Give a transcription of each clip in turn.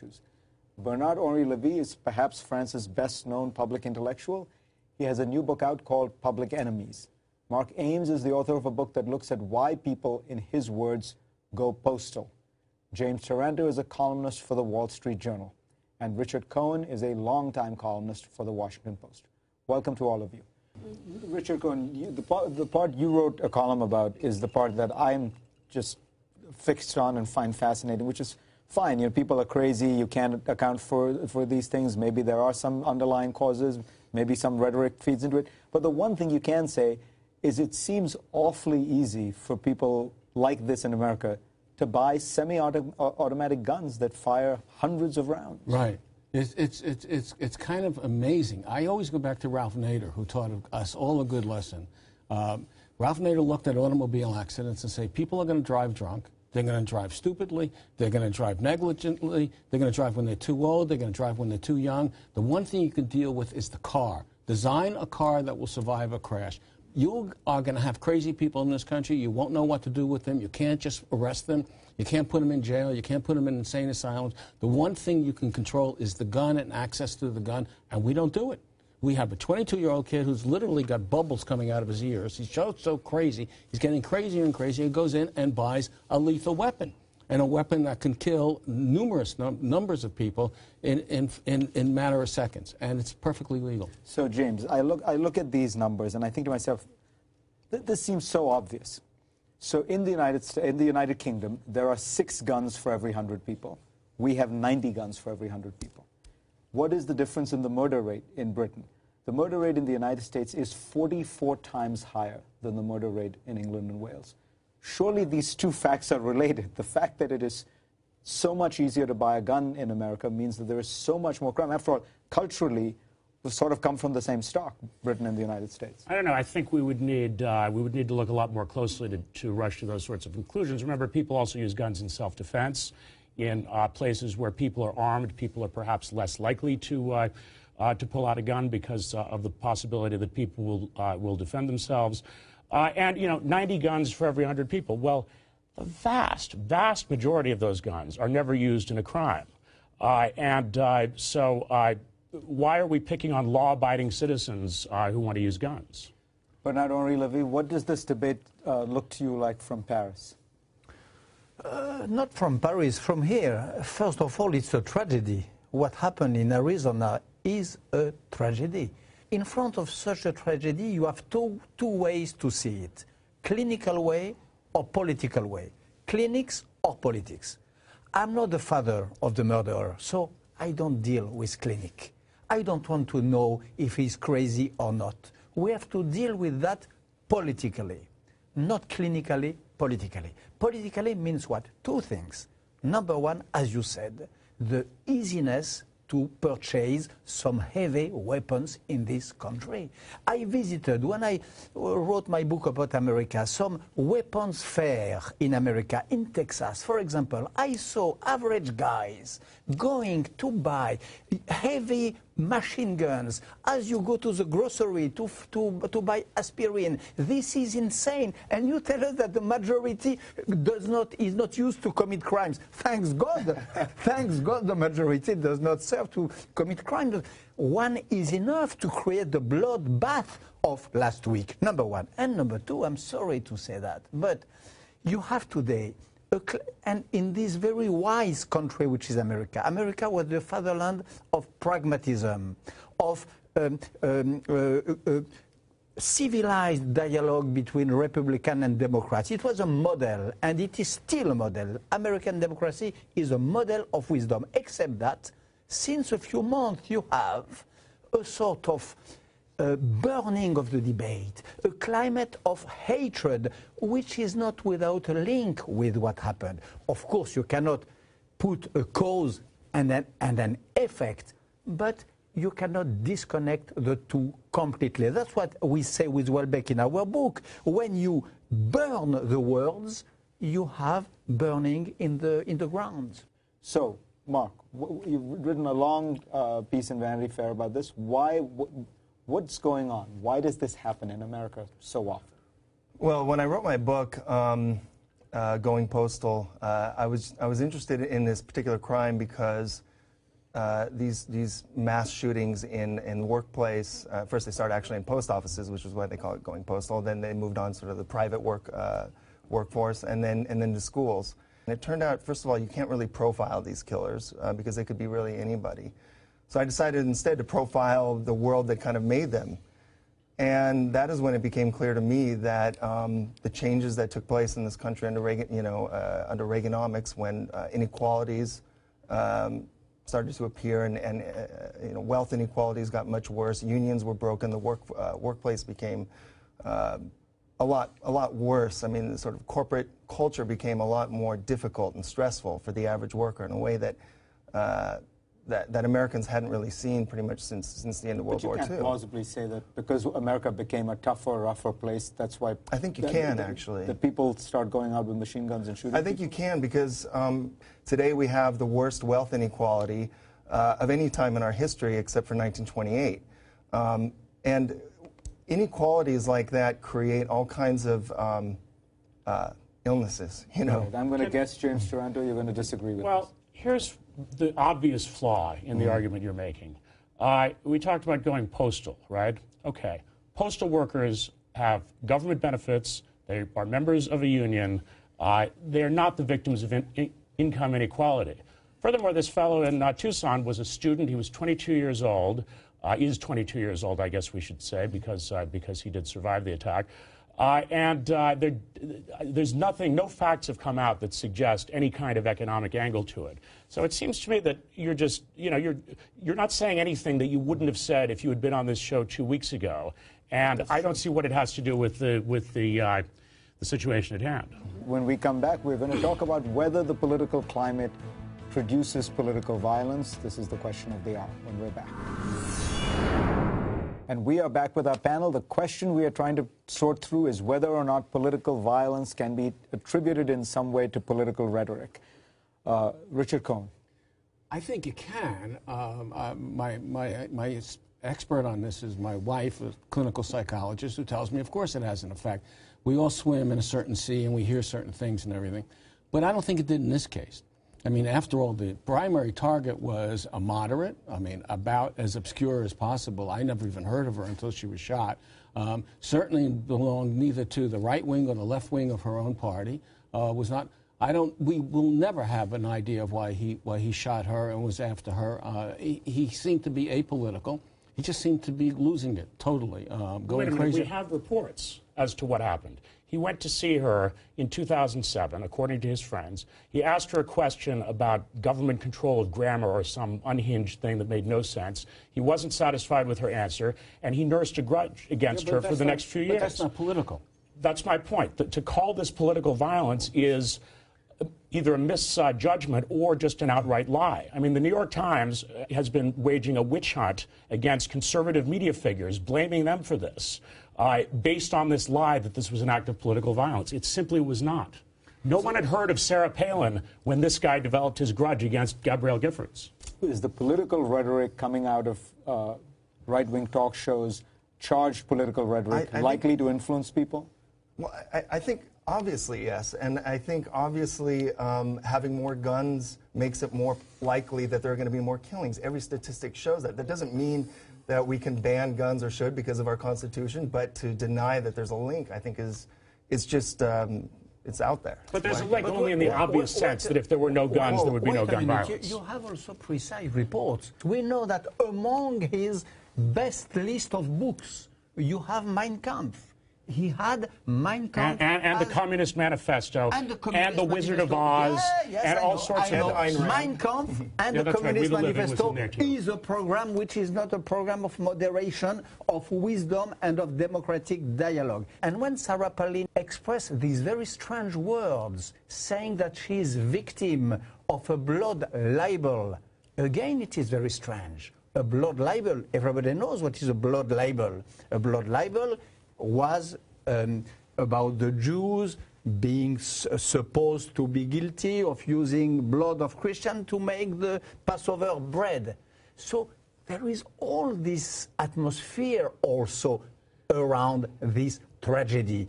issues. Bernard-Henri Lévy is perhaps France's best-known public intellectual. He has a new book out called Public Enemies. Mark Ames is the author of a book that looks at why people, in his words, go postal. James Taranto is a columnist for the Wall Street Journal. And Richard Cohen is a longtime columnist for the Washington Post. Welcome to all of you. Richard Cohen, the part you wrote a column about is the part that I'm just fixed on and find fascinating, which is fine. You know, people are crazy. You can't account for these things. Maybe there are some underlying causes. Maybe some rhetoric feeds into it. But the one thing you can say is it seems awfully easy for people like this in America to buy semi-automatic guns that fire hundreds of rounds. Right. It's kind of amazing. I always go back to Ralph Nader, who taught us all a good lesson. Ralph Nader looked at automobile accidents and said, people are going to drive drunk. They're going to drive stupidly. They're going to drive negligently. They're going to drive when they're too old. They're going to drive when they're too young. The one thing you can deal with is the car. Design a car that will survive a crash. You are going to have crazy people in this country. You won't know what to do with them. You can't just arrest them. You can't put them in jail. You can't put them in insane asylums. The one thing you can control is the gun and access to the gun, and we don't do it. We have a 22-year-old kid who's literally got bubbles coming out of his ears. He's so crazy. He's getting crazier and crazier. He goes in and buys a lethal weapon, and a weapon that can kill numerous numbers of people in a matter of seconds, and it's perfectly legal. So, James, I look at these numbers, and I think to myself, this seems so obvious. So in the United Kingdom, there are 6 guns for every 100 people. We have 90 guns for every 100 people. What is the difference in the murder rate in Britain? The murder rate in the United States is 44 times higher than the murder rate in England and Wales. Surely these two facts are related. The fact that it is so much easier to buy a gun in America means that there is so much more crime. After all, culturally, we sort of come from the same stock, Britain and the United States. I don't know. I think we would need to look a lot more closely to rush to those sorts of conclusions. Remember, people also use guns in self-defense. In places where people are armed, people are perhaps less likely to pull out a gun because of the possibility that people will defend themselves. And, you know, 90 guns for every 100 people. Well, the vast majority of those guns are never used in a crime. So why are we picking on law-abiding citizens who want to use guns? Bernard-Henri Lévy, what does this debate look to you like from Paris? Not from Paris, from here. First of all, it's a tragedy. What happened in Arizona is a tragedy. In front of such a tragedy, you have two ways to see it. Clinical way or political way. Clinics or politics. I'm not the father of the murderer, so I don't deal with clinic. I don't want to know if he's crazy or not. We have to deal with that politically, not clinically, politically. Politically means what? 2 things. Number one, as you said, the easiness to purchase some heavy weapons in this country. I visited, when I wrote my book about America, some weapons fair in America, in Texas. For example, I saw average guys going to buy heavy machine guns as you go to the grocery to buy aspirin. This is insane. And you tell us that the majority is not used to commit crimes. Thanks God. Thanks God the majority does not serve to commit crimes. One is enough to create the bloodbath of last week, number one. And number two, I'm sorry to say that, but you have today, and in this very wise country which is America. America was the fatherland of pragmatism, of civilized dialogue between Republican and Democrats. It was a model, and it is still a model. American democracy is a model of wisdom, except that since a few months you have a sort of burning of the debate, a climate of hatred, which is not without a link with what happened. Of course, you cannot put a cause and an effect, but you cannot disconnect the two completely. That's what we say with Welbeck in our book. When you burn the words, you have burning in the ground. So, Mark, you've written a long piece in Vanity Fair about this. What's going on? Why does this happen in America so often? Well, when I wrote my book, Going Postal, I was interested in this particular crime because these mass shootings in the workplace. First, they started actually in post offices, which is why they call it going postal. Then they moved on sort of the private workforce, and then to schools. And it turned out, first of all, you can't really profile these killers because they could be really anybody. So I decided instead to profile the world that kind of made them. And that is when it became clear to me that the changes that took place in this country under Reagan, under Reaganomics, when inequalities started to appear and wealth inequalities got much worse, unions were broken, the workplace became a lot worse. I mean, the sort of corporate culture became a lot more difficult and stressful for the average worker in a way that that Americans hadn't really seen pretty much since the end of World War II. But you can't plausibly say that because America became a tougher, rougher place, that's why... I think you can, actually. That people start going out with machine guns and shooting I think you can, because today we have the worst wealth inequality of any time in our history except for 1928. And inequalities like that create all kinds of illnesses, you know. Right. I'm going to guess, James Taranto, you're going to disagree with Well, this. here's the obvious flaw in the argument you're making. We talked about going postal, right? Okay. Postal workers have government benefits. They are members of a union. They're not the victims of income inequality. Furthermore, this fellow in Tucson was a student. He was 22 years old. Is 22 years old, I guess we should say, because he did survive the attack. There's nothing, no facts have come out that suggest any kind of economic angle to it. So it seems to me that you're just, you're not saying anything that you wouldn't have said if you had been on this show 2 weeks ago. And I don't see what it has to do with the situation at hand. When we come back, we're going to talk about whether the political climate produces political violence. This is the question of the hour when we're back. And we are back with our panel. The question we are trying to sort through is whether or not political violence can be attributed in some way to political rhetoric. Richard Cohn. I think you can. My expert on this is my wife, a clinical psychologist, who tells me, of course, it has an effect. We all swim in a certain sea and we hear certain things and everything. But I don't think it did in this case. I mean, after all, the primary target was a moderate, I mean, about as obscure as possible. I never even heard of her until she was shot. Certainly belonged neither to the right wing or the left wing of her own party. Was not. We will never have an idea of why he shot her and was after her. He seemed to be apolitical. He just seemed to be losing it totally, going crazy. We have reports as to what happened. He went to see her in 2007, according to his friends. He asked her a question about government control of grammar or some unhinged thing that made no sense. He wasn't satisfied with her answer, and he nursed a grudge against her for the next few years. But that's not political. That's my point. To call this political violence is either a misjudgment or just an outright lie. I mean, the New York Times has been waging a witch hunt against conservative media figures, blaming them for this, based on this lie that this was an act of political violence. It simply was not. No one had heard of Sarah Palin when this guy developed his grudge against Gabrielle Giffords. Is the political rhetoric coming out of right-wing talk shows, charged political rhetoric, likely to influence people? Well, I think obviously, yes. And I think obviously having more guns makes it more likely that there are going to be more killings. Every statistic shows that. That doesn't mean that we can ban guns or should because of our Constitution, but to deny that there's a link, I think is just, it's out there. But there's a link only in the obvious sense that if there were no guns, there would be no gun violence. You have also precise reports. We know that among his best list of books, you have Mein Kampf. He had Mein Kampf and the Communist Manifesto and the Wizard of Oz and all sorts of books. Mein Kampf and the Communist Manifesto is a program which is not a program of moderation, of wisdom, and of democratic dialogue. And when Sarah Palin expressed these very strange words, saying that she is victim of a blood libel, again, it is very strange. A blood libel, everybody knows what is a blood libel. A blood libel was about the Jews being supposed to be guilty of using blood of Christians to make the Passover bread. So there is all this atmosphere also around this tragedy.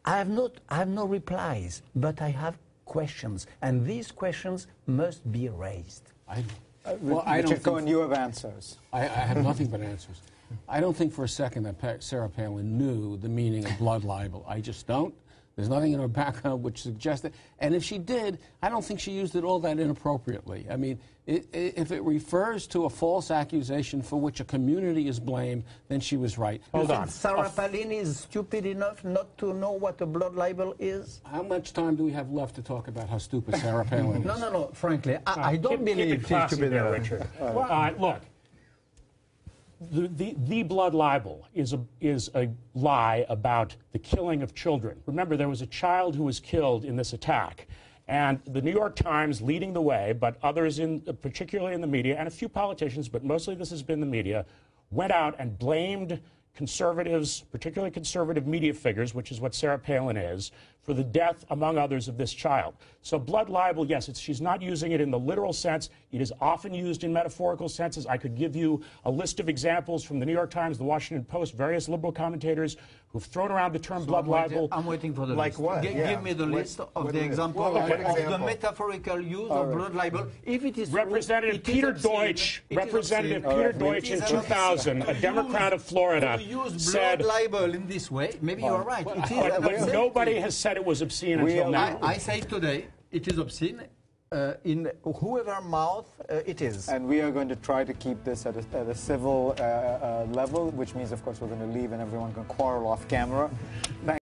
I have no replies, but I have questions, and these questions must be raised. Well, I don't Richard Cohen, think, you have answers. I have nothing but answers. I don't think for a second that Sarah Palin knew the meaning of blood libel. I just don't. There's nothing in her background which suggests it. And if she did, I don't think she used it all that inappropriately. I mean, if it refers to a false accusation for which a community is blamed, then she was right. Hold on. Sarah Palin is stupid enough not to know what a blood libel is? How much time do we have left to talk about how stupid Sarah Palin is? No. Frankly, I don't Keep believe it she's classy stupid there, enough. Richard. Look, the blood libel is a lie about the killing of children. Remember, there was a child who was killed in this attack. And the New York Times leading the way, but others, particularly in the media, and a few politicians, but mostly this has been the media, went out and blamed conservatives, particularly conservative media figures, which is what Sarah Palin is, for the death, among others, of this child. So blood libel, yes, she's not using it in the literal sense. It is often used in metaphorical senses. I could give you a list of examples from the New York Times, the Washington Post, various liberal commentators who've thrown around the term blood libel. I'm waiting for the Like list. what? Give me the list of the example What of the example? metaphorical use of blood libel. If it is Representative true, Peter it is obscene. Deutsch, It is Representative obscene. Peter Deutsch in 2000, a Democrat of Florida, To use said, blood libel in this way, maybe you're right. It is but obscene. nobody has said it was obscene until now. I say today, it is obscene. In whoever mouth it is. And we are going to try to keep this at a civil level, which means, of course, we're going to leave and everyone can quarrel off camera.